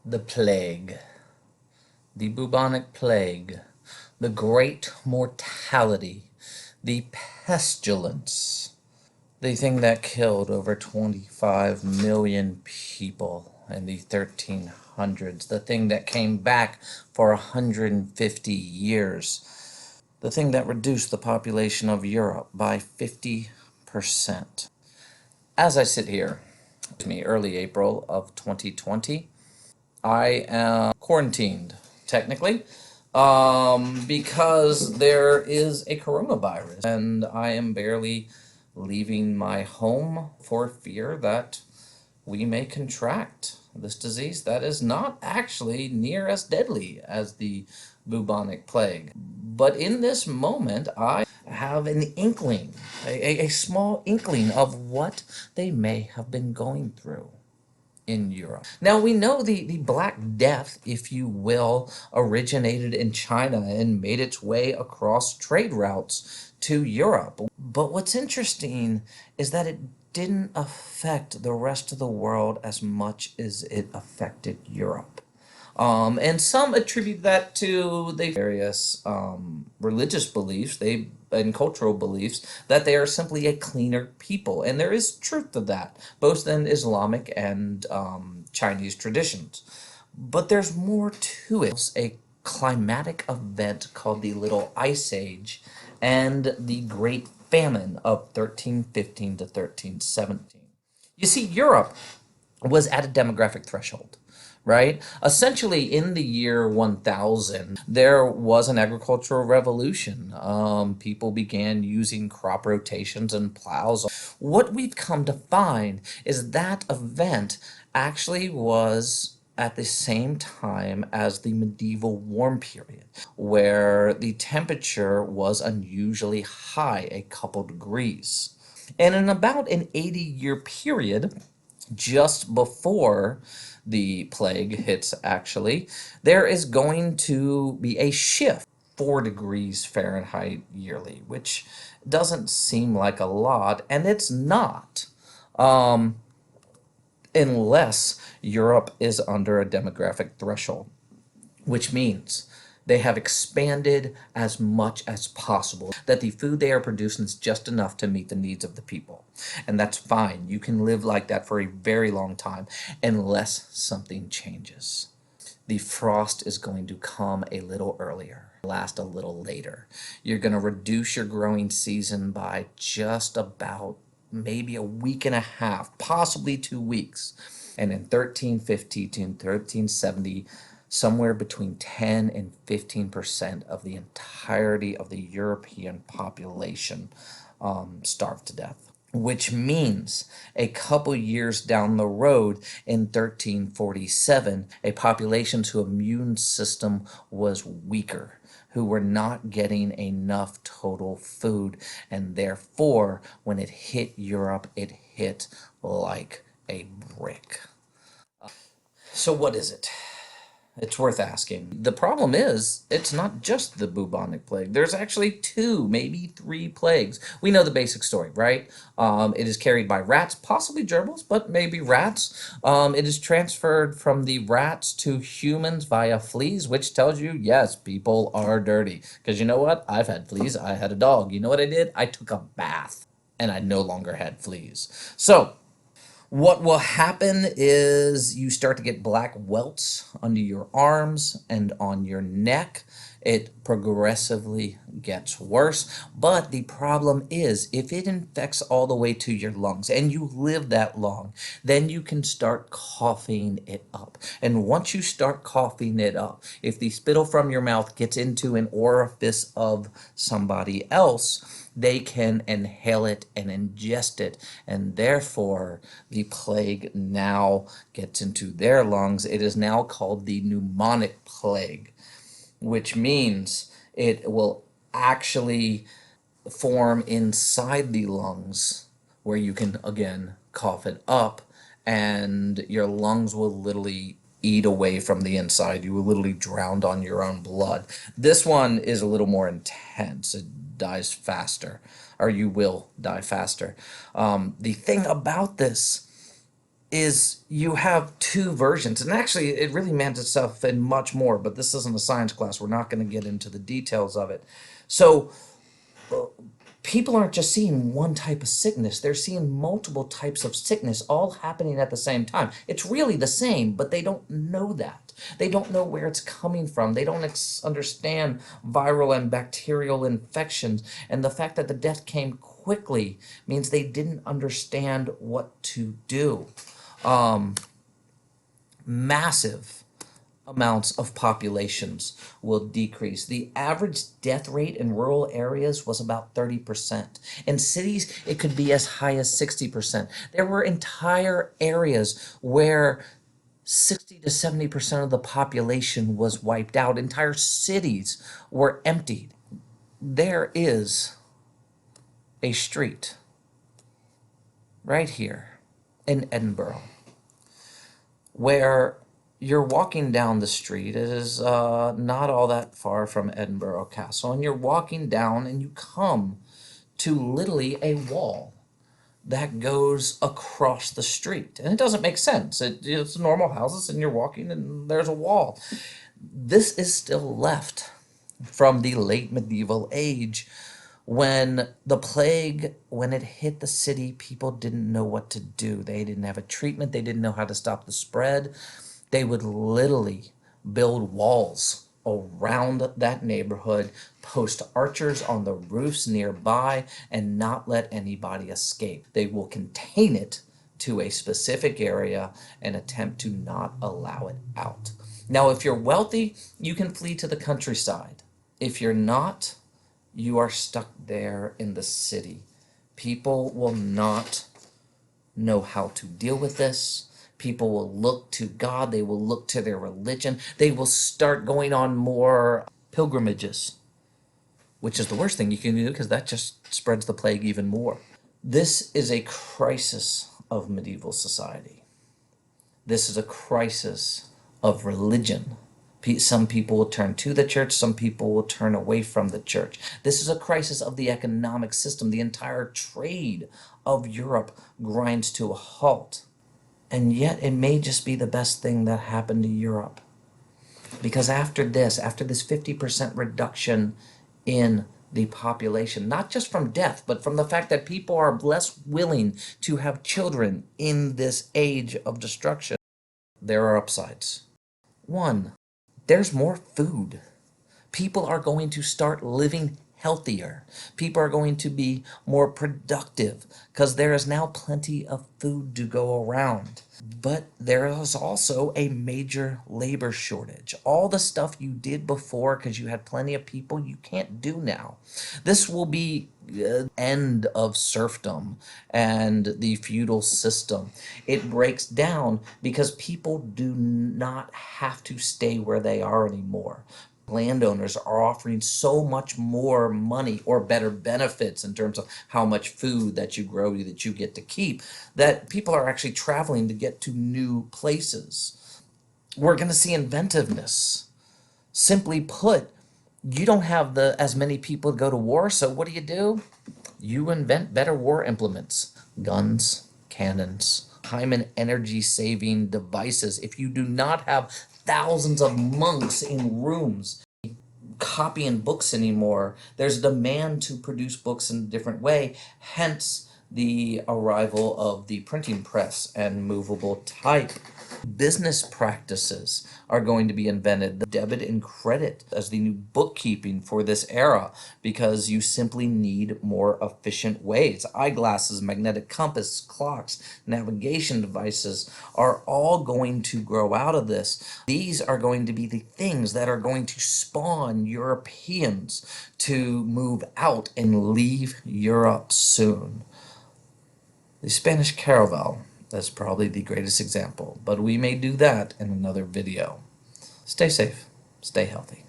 The plague, the bubonic plague, the great mortality, the pestilence, the thing that killed over 25 million people in the 1300s, the thing that came back for 150 years, the thing that reduced the population of Europe by 50%. As I sit here, early April of 2020, I am quarantined, technically, because there is a coronavirus, and I am barely leaving my home for fear that we may contract this disease that is not actually near as deadly as the bubonic plague. But in this moment, I have an inkling, a small inkling of what they may have been going through in Europe. Now we know the Black Death, if you will, originated in China and made its way across trade routes to Europe. But what's interesting is that it didn't affect the rest of the world as much as it affected Europe. And some attribute that to the various religious beliefs and cultural beliefs that they are simply a cleaner people. And there is truth to that, both in Islamic and Chinese traditions. But there's more to it. A climatic event called the Little Ice Age and the Great Famine of 1315 to 1317. You see, Europe was at a demographic threshold, right? Essentially, in the year 1000, there was an agricultural revolution. People began using crop rotations and plows. What we've come to find is that event actually was at the same time as the medieval warm period, where the temperature was unusually high, a couple degrees. And in about an 80-year period, just before the plague hits, actually, there is going to be a shift 4 degrees Fahrenheit yearly, which doesn't seem like a lot, and it's not, unless Europe is under a demographic threshold, which means they have expanded as much as possible, that the food they are producing is just enough to meet the needs of the people. And that's fine. You can live like that for a very long time unless something changes. The frost is going to come a little earlier, last a little later. You're going to reduce your growing season by just about maybe a week and a half, possibly 2 weeks. And in 1350 to 1370, somewhere between 10 and 15% of the entirety of the European population starved to death. Which means a couple years down the road in 1347, a population whose immune system was weaker, who were not getting enough total food, and therefore, when it hit Europe, it hit like a brick. So what is it? It's worth asking. The problem is, it's not just the bubonic plague. There's actually 2, maybe 3 plagues. We know the basic story, right? It is carried by rats, possibly gerbils, but maybe rats. It is transferred from the rats to humans via fleas, which tells you, yes, people are dirty. Because you know what? I've had fleas. I had a dog. You know what I did? I took a bath, and I no longer had fleas. So, what will happen is you start to get black welts under your arms and on your neck. It progressively gets worse, but the problem is if it infects all the way to your lungs and you live that long, then you can start coughing it up. And once you start coughing it up, if the spittle from your mouth gets into an orifice of somebody else, they can inhale it and ingest it, and therefore the plague now gets into their lungs. It is now called the pneumonic plague, which means it will actually form inside the lungs where you can, again, cough it up, and your lungs will literally eat away from the inside. You will literally drown on your own blood. This one is a little more intense. It dies faster, or you will die faster. The thing about this is you have two versions, and actually it really meant itself in much more, but this isn't a science class. We're not going to get into the details of it. So people aren't just seeing one type of sickness, they're seeing multiple types of sickness all happening at the same time. It's really the same, but they don't know that. They don't know where it's coming from. They don't understand viral and bacterial infections. And the fact that the death came quickly means they didn't understand what to do. Massive amounts of populations will decrease. The average death rate in rural areas was about 30%. In cities, it could be as high as 60%. There were entire areas where 60 to 70% of the population was wiped out. Entire cities were emptied. There is a street right here in Edinburgh where you're walking down the street. It is not all that far from Edinburgh Castle, and you're walking down and you come to literally a wall that goes across the street. And it doesn't make sense. It's normal houses, and you're walking and there's a wall. This is still left from the late medieval age, when the plague, when it hit the city, people didn't know what to do. They didn't have a treatment. They didn't know how to stop the spread. They would literally build walls around that neighborhood, post archers on the roofs nearby, and not let anybody escape. They will contain it to a specific area and attempt to not allow it out. Now, if you're wealthy, you can flee to the countryside. If you're not, you are stuck there in the city. People will not know how to deal with this. People will look to God. They will look to their religion. They will start going on more pilgrimages, which is the worst thing you can do, because that just spreads the plague even more. This is a crisis of medieval society. This is a crisis of religion. Some people will turn to the church, some people will turn away from the church. This is a crisis of the economic system. The entire trade of Europe grinds to a halt. And yet it may just be the best thing that happened to Europe. Because after this 50% reduction in the population, not just from death, but from the fact that people are less willing to have children in this age of destruction, there are upsides. One, there's more food. People are going to start living healthier. People are going to be more productive because there is now plenty of food to go around. But there is also a major labor shortage. All the stuff you did before because you had plenty of people, you can't do now. This will be the end of serfdom and the feudal system. It breaks down because people do not have to stay where they are anymore. Landowners are offering so much more money or better benefits in terms of how much food that you grow that you get to keep, that people are actually traveling to get to new places. We're going to see inventiveness. Simply put, you don't have as many people to go to war, so what do? You invent better war implements, guns, cannons, time and energy saving devices. If you do not have thousands of monks in rooms copying books anymore, there's a demand to produce books in a different way, hence the arrival of the printing press and movable type. Business practices are going to be invented, the debit and credit as the new bookkeeping for this era, because you simply need more efficient ways. Eyeglasses, magnetic compass, clocks, navigation devices are all going to grow out of this. These are going to be the things that are going to spawn Europeans to move out and leave Europe soon. The Spanish caravel, that's probably the greatest example, but we may do that in another video. Stay safe, stay healthy.